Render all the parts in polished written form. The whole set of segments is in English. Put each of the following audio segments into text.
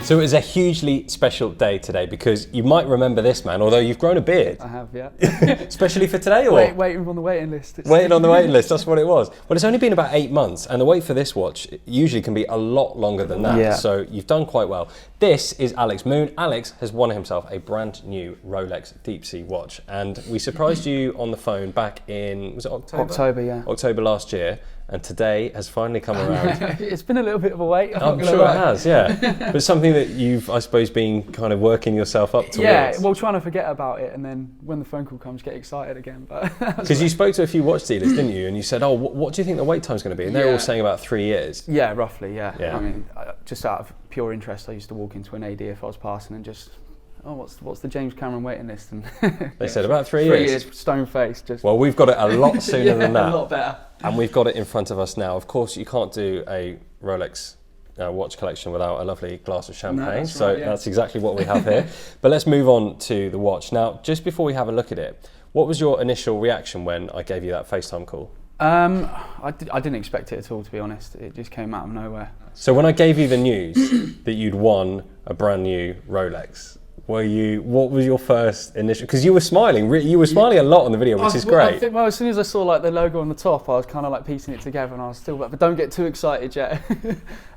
So it was a hugely special day today because you might remember this man, although you've grown a beard. I have, yeah. Especially for today, or? Waiting on the waiting list. Waiting on the waiting list, that's what it was. Well, it's only been about 8 months, and the wait for this watch usually can be a lot longer than that. Yeah. So you've done quite well. This is Alex Moon. Alex has won himself a brand new Rolex Deepsea watch, and we surprised you on the phone back in, was it October? October, yeah. October last year. And today has finally come around. It's been a little bit of a wait. I'm sure it has, yeah. But it's something that you've, I suppose, been kind of working yourself up towards. Yeah, well, trying to forget about it, and then when the phone call comes, get excited again. Because you spoke to a few watch dealers, didn't you? And you said, oh, what do you think the wait time's going to be? And they're all saying about 3 years. Yeah, roughly, yeah. Yeah. I mean, just out of pure interest, I used to walk into an AD if I was passing and just, oh, what's the James Cameron waiting list? And they said about 3 years. 3 years, stone face. Just. Well, we've got it a lot sooner than that. A lot better. And we've got it in front of us now. Of course, you can't do a Rolex watch collection without a lovely glass of champagne. No, right, that's exactly what we have here. But let's move on to the watch. Now, just before we have a look at it, what was your initial reaction when I gave you that FaceTime call? I didn't expect it at all, to be honest. It just came out of nowhere. So when I gave you the news that you'd won a brand new Rolex, what was your first initial? Because you were smiling. You were smiling a lot on the video, which is great. I think, well, as soon as I saw like the logo on the top, I was kind of like piecing it together, and I was still, but don't get too excited yet.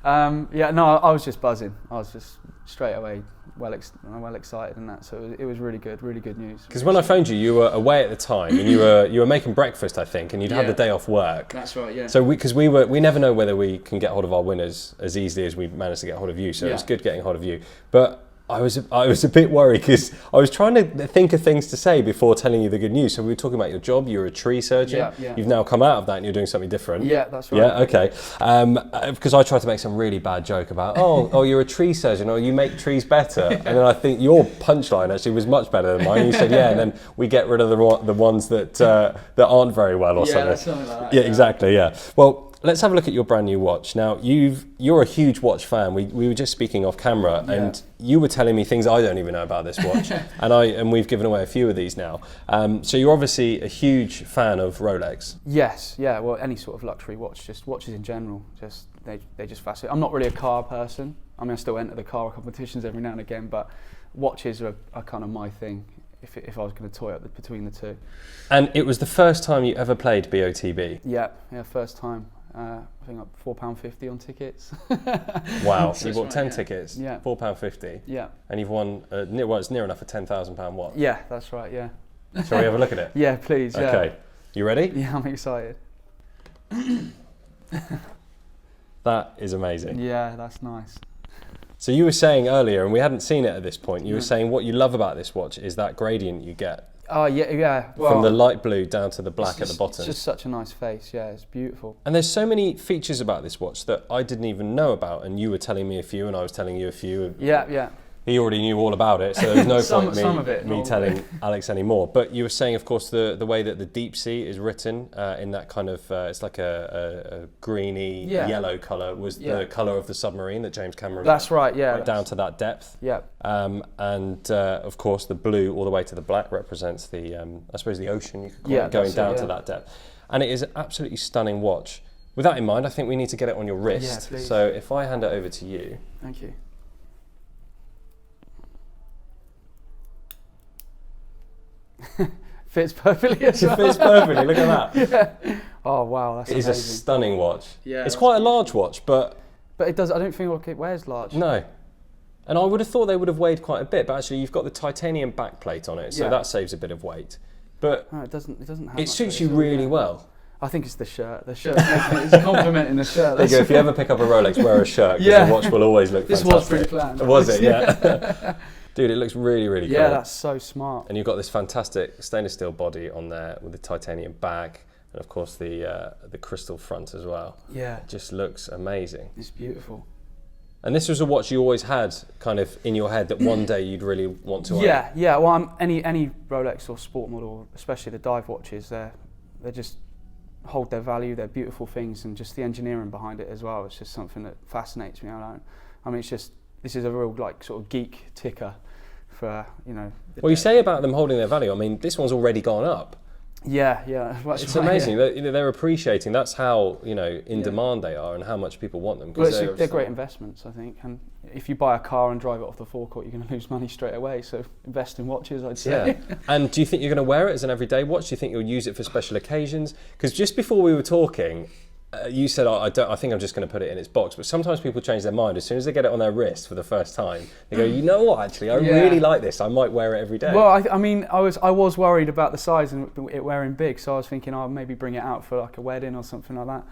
Yeah, no, I was just buzzing. I was just straight away well excited and that. So it was really good news. Because when I phoned you, you were away at the time, and you were making breakfast, I think, and you'd had the day off work. That's right, yeah. So we never know whether we can get hold of our winners as easily as we managed to get hold of you. So it was good getting hold of you, but I was a bit worried because I was trying to think of things to say before telling you the good news. So we were talking about your job. You're a tree surgeon. Yeah. You've now come out of that and you're doing something different. Yeah, that's right. Yeah, okay. Because I tried to make some really bad joke about, oh, you're a tree surgeon, or you make trees better. And then I think your punchline actually was much better than mine. You said, yeah, and then we get rid of the ones that aren't very well or something. That's something like that. Yeah, exactly, yeah. Well, let's have a look at your brand new watch. Now, you're a huge watch fan. We were just speaking off camera, and you were telling me things I don't even know about this watch, and we've given away a few of these now. So you're obviously a huge fan of Rolex. Yes, yeah. Well, any sort of luxury watch, just watches in general, just they just fascinate. I'm not really a car person. I mean, I still enter the car competitions every now and again, but watches are kind of my thing. If I was going to toy up between the two. And it was the first time you ever played BOTB. Yeah, first time. I think like £4.50 on tickets. Wow, so you bought 10 tickets, yeah. £4.50. Yeah. And you've won, it's near enough a £10,000 watch. Yeah, that's right, yeah. Shall we have a look at it? Yeah, please, yeah. Okay, you ready? Yeah, I'm excited. That is amazing. Yeah, that's nice. So you were saying earlier, and we hadn't seen it at this point, you were saying what you love about this watch is that gradient you get. Oh, yeah. Well, from the light blue down to the black at the bottom. It's just such a nice face, yeah, it's beautiful. And there's so many features about this watch that I didn't even know about, and you were telling me a few, and I was telling you a few. Yeah. He already knew all about it, so there's no point me telling Alex anymore. But you were saying, of course, the way that the Deepsea is written in that kind of, it's like a greeny yellow colour, was the colour of the submarine that James Cameron went down to that depth. Yeah. And of course, the blue all the way to the black represents the, I suppose, the ocean, you could call it, going down to that depth. And it is an absolutely stunning watch. With that in mind, I think we need to get it on your wrist. Yeah, please. So if I hand it over to you. Thank you. Fits perfectly as well. It fits perfectly, look at that. Yeah. Oh wow, that's amazing. It is a stunning watch. Yeah, it's quite a large watch, but it does. I don't think it wears large. No. And I would have thought they would have weighed quite a bit, but actually you've got the titanium backplate on it, so that saves a bit of weight. But no, it doesn't have it suits you really well. I think it's the shirt. The shirt it's complimenting the shirt. There you go. If you ever pick up a Rolex, wear a shirt, because the watch will always look fantastic. This was pre-planned. Was it? Yeah. Dude, it looks really, really cool. Yeah, that's so smart. And you've got this fantastic stainless steel body on there with the titanium back, and of course the crystal front as well. Yeah. It just looks amazing. It's beautiful. And this was a watch you always had kind of in your head that one day you'd really want to own. Yeah. Well, any Rolex or sport model, especially the dive watches, they just hold their value. They're beautiful things, and just the engineering behind it as well. It's just something that fascinates me. I mean, it's just. This is a real sort of geek ticker for, Well, you say about them holding their value. I mean, this one's already gone up. Yeah. It's amazing. They're appreciating. That's how, in demand they are and how much people want them. Well, they're great investments, I think. And if you buy a car and drive it off the forecourt, you're going to lose money straight away. So invest in watches, I'd say. Yeah. And do you think you're going to wear it as an everyday watch? Do you think you'll use it for special occasions? Because just before we were talking, you said, I think I'm just going to put it in its box. But sometimes people change their mind as soon as they get it on their wrist for the first time. They go, you know what? Actually, I really like this. I might wear it every day. Well, I was worried about the size and it wearing big, so I was thinking I'll maybe bring it out for like a wedding or something like that.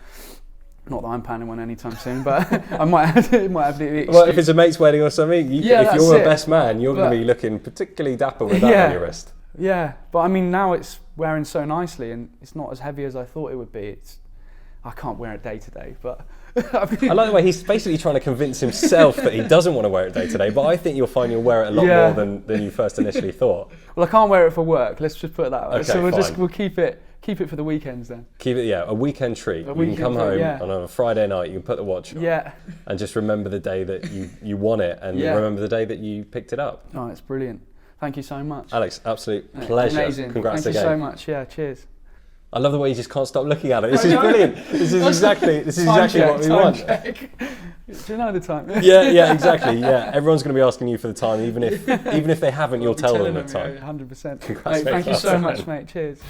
Not that I'm planning one anytime soon, but it might have the Well, if it's a mate's wedding or something, if you're a best man, you're going to be looking particularly dapper with that on your wrist. Yeah, but now it's wearing so nicely and it's not as heavy as I thought it would be. I can't wear it day to day, but I like the way he's basically trying to convince himself that he doesn't want to wear it day to day, but I think you'll find you'll wear it a lot more than you first initially thought. Well, I can't wear it for work. Let's just put it that way. Okay, so we'll keep it for the weekends then. Keep it, a weekend treat. You can come home on a Friday night, you can put the watch on and just remember the day that you won it and remember the day that you picked it up. Oh, it's brilliant. Thank you so much. Alex, absolute pleasure. Amazing. Congrats Thank again. Thank you so much. Yeah, cheers. I love the way you just can't stop looking at it. This is brilliant. This is exactly what we want. Do you know the time? Yeah, exactly. Yeah, everyone's going to be asking you for the time, even if they haven't, you'll tell them the time. 100%. Congrats, Thank you so much, mate. Cheers.